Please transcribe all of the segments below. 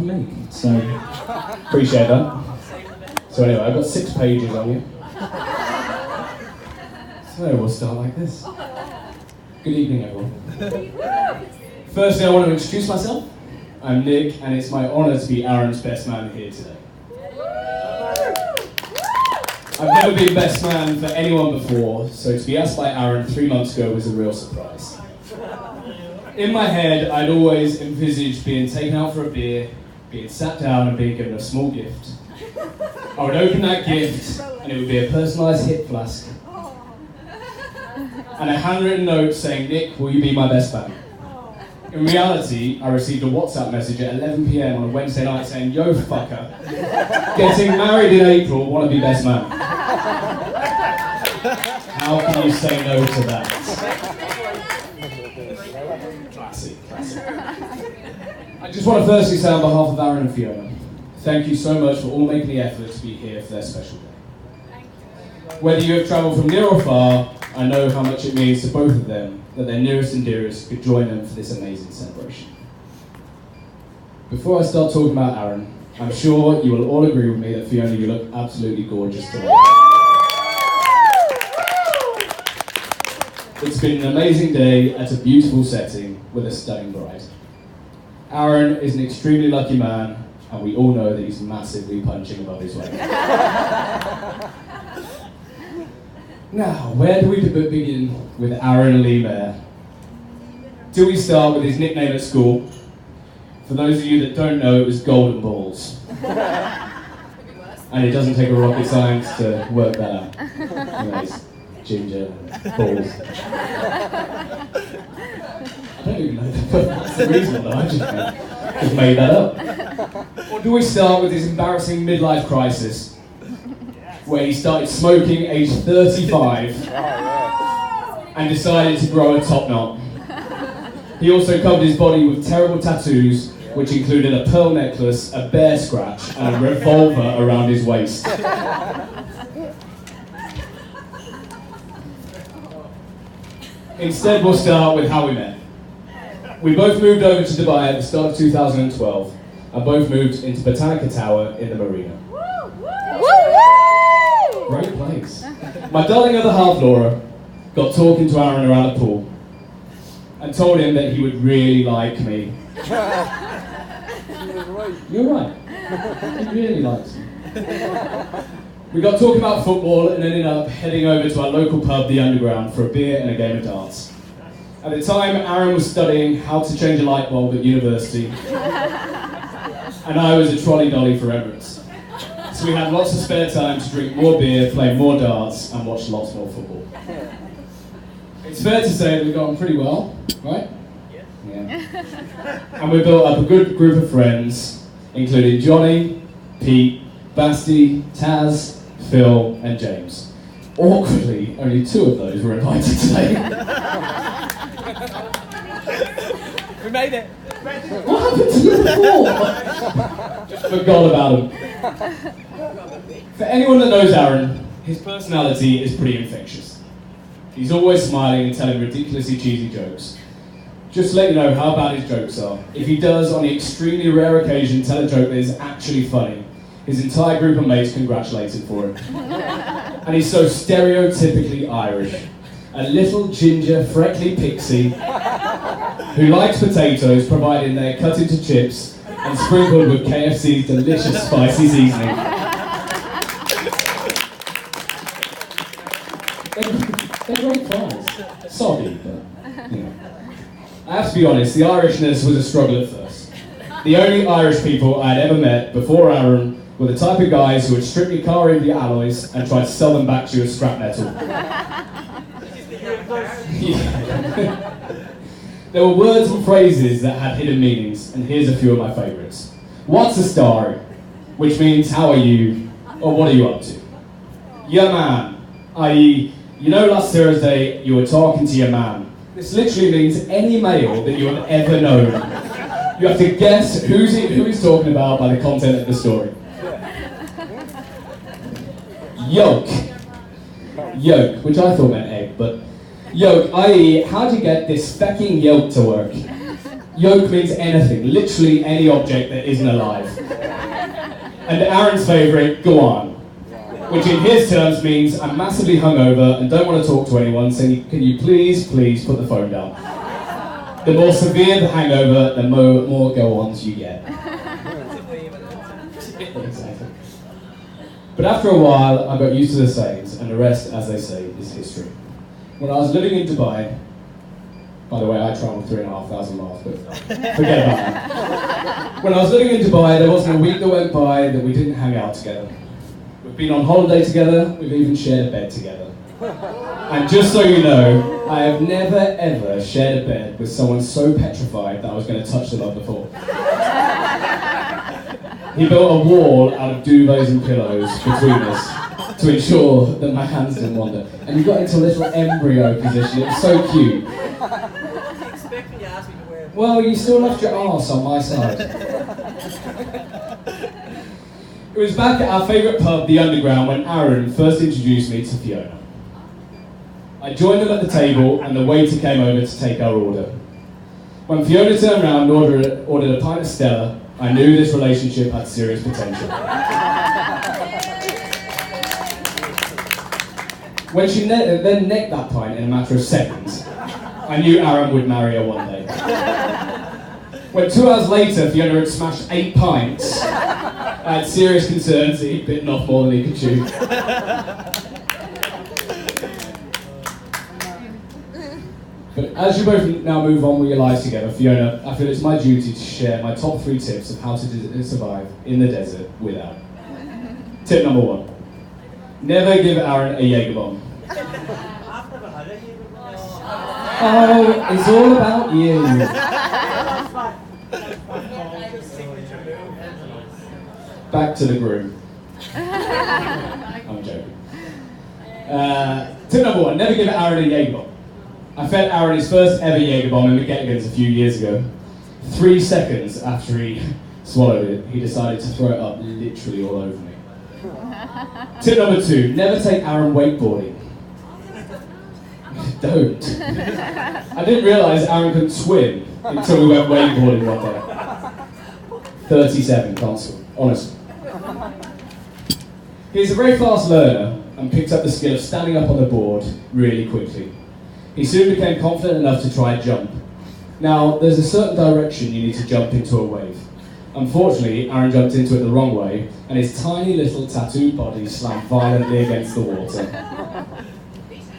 from me. So, appreciate that. So anyway, I've got 6 pages on you. So we'll start like this. Good evening, everyone. Firstly, I want to introduce myself. I'm Nick, and it's my honour to be Aaron's best man here today. I've never been best man for anyone before, so to be asked by Aaron 3 months ago was a real surprise. In my head, I'd always envisaged being taken out for a beer, being sat down and being given a small gift. I would open that gift, and it would be a personalised hip flask, and a handwritten note saying, "Nick, will you be my best man?" In reality, I received a WhatsApp message at 11 PM on a Wednesday night saying, "Yo, fucker, getting married in April, want to be best man." How can you say no to that? Classic. I just want to firstly say on behalf of Aaron and Fiona, thank you so much for all making the effort to be here for their special day. Whether you have travelled from near or far, I know how much it means to both of them that their nearest and dearest could join them for this amazing celebration. Before I start talking about Aaron, I'm sure you will all agree with me that Fiona, you look absolutely gorgeous today. It's been an amazing day at a beautiful setting with a stunning bride. Aaron is an extremely lucky man, and we all know that he's massively punching above his weight. Now, where do we begin with Aaron Lee Mayer? Do we start with his nickname at school? For those of you that don't know, it was Golden Balls. And it doesn't take a rocket science to work that out. Anyways, ginger and balls. I don't even know that's the reason though, I just made that up. Or do we start with his embarrassing midlife crisis, where he started smoking aged 35 and decided to grow a top knot. He also covered his body with terrible tattoos, which included a pearl necklace, a bear scratch, and a revolver around his waist. Instead, we'll start with how we met. We both moved over to Dubai at the start of 2012, and both moved into Botanica Tower in the Marina. Great place. My darling other half, Laura, got talking to Aaron around the pool and told him that he would really like me. You're right. He really likes me. We got talking about football and ended up heading over to our local pub, The Underground, for a beer and a game of darts. At the time, Aaron was studying how to change a light bulb at university, and I was a trolley dolly for Emirates. So we had lots of spare time to drink more beer, play more darts, and watch lots more football. It's fair to say that we got on pretty well, right? Yeah. And we built up a good group of friends, including Johnny, Pete, Basti, Taz, Phil, and James. Awkwardly, only 2 of those were invited today. We made it! What happened to you before? Just forgot about him. For anyone that knows Aaron, his personality is pretty infectious. He's always smiling and telling ridiculously cheesy jokes. Just to let you know how bad his jokes are, if he does, on the extremely rare occasion, tell a joke that is actually funny, his entire group of mates congratulate him for it. And he's so stereotypically Irish. A little ginger, freckly pixie who likes potatoes, provided they're cut into chips and sprinkled with KFC's delicious spicy seasoning. They're great fries. Soggy, but, you know. I have to be honest, the Irishness was a struggle at first. The only Irish people I had ever met before Aaron were the type of guys who would strictly car in the alloys and try to sell them back to you as scrap metal. There were words and phrases that had hidden meanings, and here's a few of my favourites. What's a star? Which means how are you, or what are you up to? Yeah man, i.e., you know last Thursday you were talking to your man. This literally means any male that you have ever known. You have to guess who he's talking about by the content of the story. Yolk. Yolk, which I thought meant egg, but yolk, i.e., how'd you get this fecking yolk to work? Yolk means anything, literally any object that isn't alive. And Aaron's favourite, go on. Which in his terms means I'm massively hungover and don't want to talk to anyone, so can you please put the phone down? The more severe the hangover, the more go-ons you get. Exactly. But after a while, I got used to the sayings, and the rest, as they say, is history. When I was living in Dubai, by the way, I travelled 3,500 miles, but forget about that. When I was living in Dubai, there wasn't a week that went by that we didn't hang out together. We've been on holiday together, we've even shared a bed together. And just so you know, I have never ever shared a bed with someone so petrified that I was going to touch them up before. He built a wall out of duvets and pillows between us to ensure that my hands didn't wander. And you got into a little embryo position, it was so cute. Well, you still left your arse on my side. It was back at our favourite pub, the Underground, when Aaron first introduced me to Fiona. I joined them at the table and the waiter came over to take our order. When Fiona turned around and ordered a pint of Stella, I knew this relationship had serious potential. When she then necked that pint in a matter of seconds, I knew Aaron would marry her one day. When 2 hours later Fiona had smashed 8 pints, I had serious concerns that he'd bitten off more than he could chew. But as you both now move on with your lives together, Fiona, I feel it's my duty to share my top 3 tips of how to survive in the desert with Aaron. Tip number 1. Never give Aaron a Jaeger bomb. Oh, it's all about you. Back to the groom. I'm joking. Tip number 1, never give Aaron a Jaeger bomb. I fed Aaron his first ever Jaeger bomb in McGettigan's a few years ago. 3 seconds after he swallowed it, he decided to throw it up literally all over me. Tip number 2, never take Aaron wakeboarding. Don't. I didn't realise Aaron could swim until we went wakeboarding one day. 37, can't swim, honestly. He's a very fast learner and picked up the skill of standing up on the board really quickly. He soon became confident enough to try a jump. Now, there's a certain direction you need to jump into a wave. Unfortunately, Aaron jumped into it the wrong way, and his tiny little tattooed body slammed violently against the water.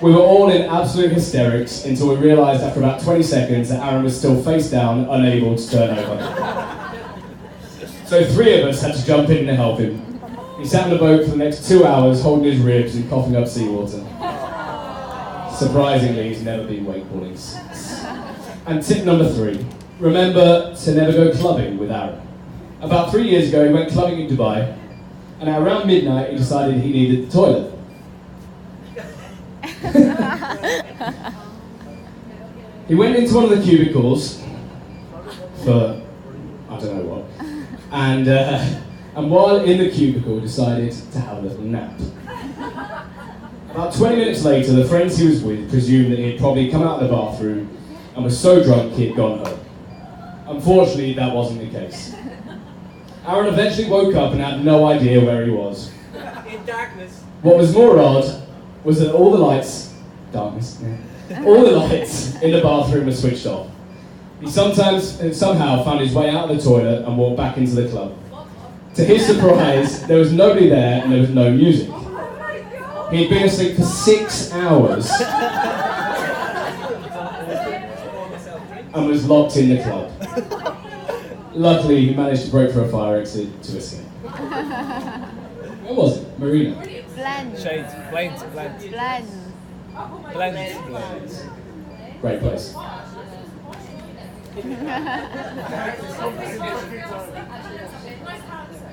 We were all in absolute hysterics until we realised after about 20 seconds that Aaron was still face down, unable to turn over. So 3 of us had to jump in to help him. He sat in the boat for the next 2 hours, holding his ribs and coughing up seawater. Surprisingly, he's never been wakeboarding since. And tip number 3, remember to never go clubbing with Aaron. About 3 years ago, he went clubbing in Dubai, and at around midnight, he decided he needed the toilet. He went into one of the cubicles for, I don't know what, and while in the cubicle, decided to have a little nap. About 20 minutes later, the friends he was with presumed that he had probably come out of the bathroom and was so drunk he had gone home. Unfortunately, that wasn't the case. Aaron eventually woke up and had no idea where he was. In darkness. What was more odd was that all the lights in the bathroom were switched off. He somehow found his way out of the toilet and walked back into the club. To his surprise, there was nobody there and there was no music. He'd been asleep for 6 hours and was locked in the club. Luckily, he managed to break through a fire exit to escape. Where was it? Marina? Blend. Shades. Blends. Blend. Blends. Great place.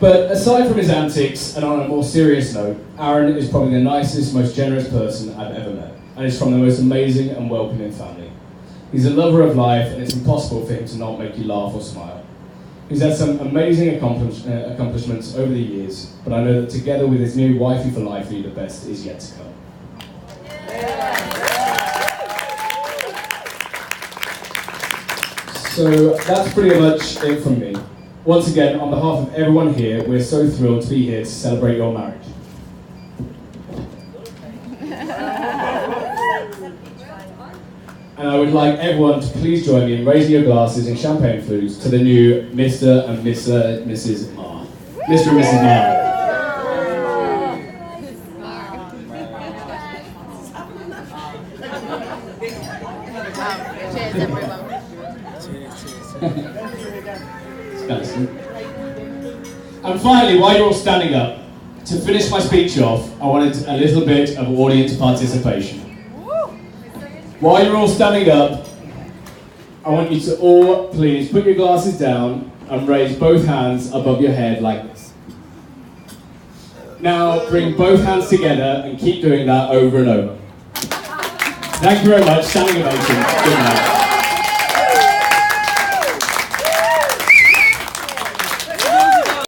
But aside from his antics, and on a more serious note, Aaron is probably the nicest, most generous person I've ever met, and is from the most amazing and welcoming family. He's a lover of life, and it's impossible for him to not make you laugh or smile. He's had some amazing accomplishments over the years, but I know that together with his new wifey for life, the best is yet to come. So that's pretty much it from me. Once again, on behalf of everyone here, we're so thrilled to be here to celebrate your marriage. And I would like everyone to please join me in raising your glasses in champagne flutes to the new Mr. and Mrs. Marr. Mr. and Mrs. Marr. Cheers, everyone. And finally, while you're all standing up, to finish my speech off, I wanted a little bit of audience participation. While you're all standing up, I want you to all please put your glasses down and raise both hands above your head like this. Now bring both hands together and keep doing that over and over. Thank you very much. Standing ovation. Good night.